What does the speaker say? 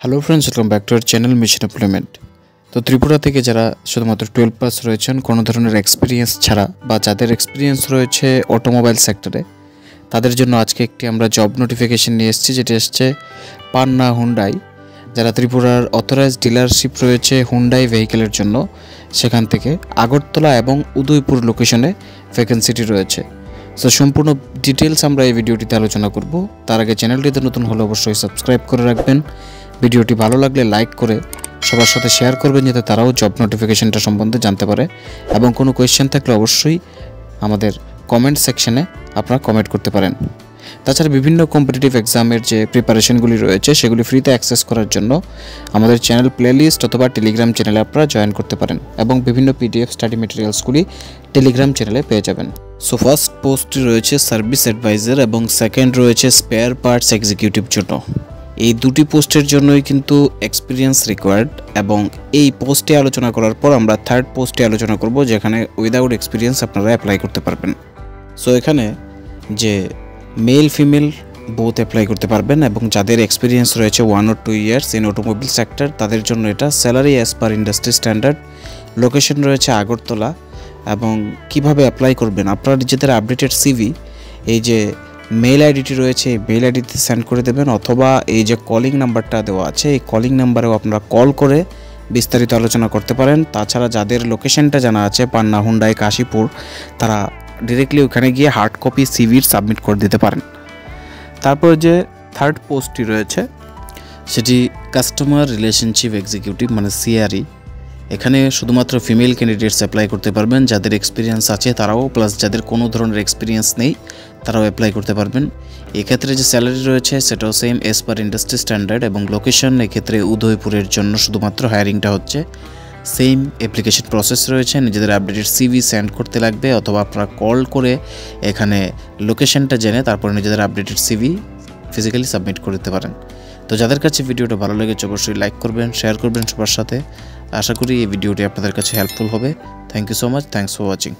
Hello friends, welcome back to our channel mission employment. তো ত্রিপুরা থেকে যারা শুধুমাত্র 12 পাস রয়েছেন, কোনো ধরনের এক্সপিরিয়েন্স ছাড়া বা যাদের এক্সপিরিয়েন্স রয়েছে অটোমোবাইল সেক্টরে, তাদের জন্য আজকে একটি আমরা জব নোটিফিকেশন নিয়ে এসেছি, যেটি এসছে পান্না হুন্ডাই। যারা ত্রিপুরার অথরাইজড ডিলারশিপ রয়েছে হুন্ডাই ভেহিকেলের জন্য, সেখান থেকে আগরতলা এবং উদয়পুর লোকেশনে ভ্যাকেন্সিটি রয়েছে। সো সম্পূর্ণ ডিটেলস আমরা এই ভিডিওটিতে আলোচনা করব। তার আগে চ্যানেলটিতে নতুন হলে অবশ্যই সাবস্ক্রাইব করে রাখবেন। ভিডিওটি ভালো লাগলে লাইক করে সবার সাথে শেয়ার করবেন, যাতে তারাও জব নোটিফিকেশনটা সম্বন্ধে জানতে পারে। এবং কোনো কোয়েশ্চেন থাকলে অবশ্যই আমাদের কমেন্ট সেকশনে আপনারা কমেন্ট করতে পারেন। তাছাড়া বিভিন্ন কম্পিটিটিভ এক্সামের যে প্রিপারেশনগুলি রয়েছে সেগুলি ফ্রিতে অ্যাক্সেস করার জন্য আমাদের চ্যানেল প্লেলিস্ট অথবা টেলিগ্রাম চ্যানেলে আপনারা জয়েন করতে পারেন, এবং বিভিন্ন পিডিএফ স্টাডি মেটেরিয়ালসগুলি টেলিগ্রাম চ্যানেলে পেয়ে যাবেন। সো ফার্স্ট পোস্টটি রয়েছে সার্ভিস অ্যাডভাইজার এবং সেকেন্ড রয়েছে স্পেয়ার পার্টস এক্সিকিউটিভ জন্য। এই দুটি পোস্টের জন্যই কিন্তু এক্সপিরিয়েন্স রিকোয়ার্ড, এবং এই পোস্টে আলোচনা করার পর আমরা থার্ড পোস্টে আলোচনা করব, যেখানে উইদাউট এক্সপিরিয়েন্স আপনারা অ্যাপ্লাই করতে পারবেন। সো এখানে যে মেল ফিমেল বোথ অ্যাপ্লাই করতে পারবেন, এবং যাদের এক্সপিরিয়েন্স রয়েছে 1 or 2 years in automobile sector, তাদের জন্য এটা salary as per industry standard. Location রয়েছে আগরতলা। এবং কিভাবে অ্যাপ্লাই করবেন, আপনারা নিজেদের আপডেটেড সিভি এই যে মেল আইডিটি রয়েছে এই মেল আইডিতে সেন্ড করে দেবেন, অথবা এই যে কলিং নাম্বারটা দেওয়া আছে এই কলিং নাম্বারেও আপনারা কল করে বিস্তারিত আলোচনা করতে পারেন। তাছাড়া যাদের লোকেশনটা জানা আছে পান্না হুন্ডাই কাশীপুর, তারা ডিরেক্টলি ওখানে গিয়ে হার্ড কপি সিভির সাবমিট করে দিতে পারেন। তারপর যে থার্ড পোস্টটি রয়েছে সেটি কাস্টমার রিলেশনশিপ এক্সিকিউটিভ মানে সিআরই। এখানে শুধুমাত্র ফিমেল ক্যান্ডিডেটস অ্যাপ্লাই করতে পারবেন, যাদের এক্সপিরিয়েন্স আছে তারাও, প্লাস যাদের কোনো ধরনের এক্সপিরিয়েন্স নেই তারাও অ্যাপ্লাই করতে পারবেন। এক্ষেত্রে যে স্যালারি রয়েছে সেটাও সেম এজ পার ইন্ডাস্ট্রি স্ট্যান্ডার্ড, এবং লোকেশন এক্ষেত্রে উদয়পুরের জন্য শুধুমাত্র হায়ারিংটা হচ্ছে। সেম অ্যাপ্লিকেশন প্রসেস রয়েছে, নিজেদের আপডেটেড সিভি সেন্ড করতে লাগবে, অথবা আপনারা কল করে এখানে লোকেশনটা জেনে তারপরে নিজেদের আপডেটেড সিভি ফিজিক্যালি সাবমিট করে দিতে পারেন। তো যাদের কাছে ভিডিওটা ভালো লেগেছে অবশ্যই লাইক করবেন, শেয়ার করবেন সবার সাথে। আশা করি এই ভিডিওটি আপনাদের কাছে হেল্পফুল হবে। Thank you so much, thanks for watching.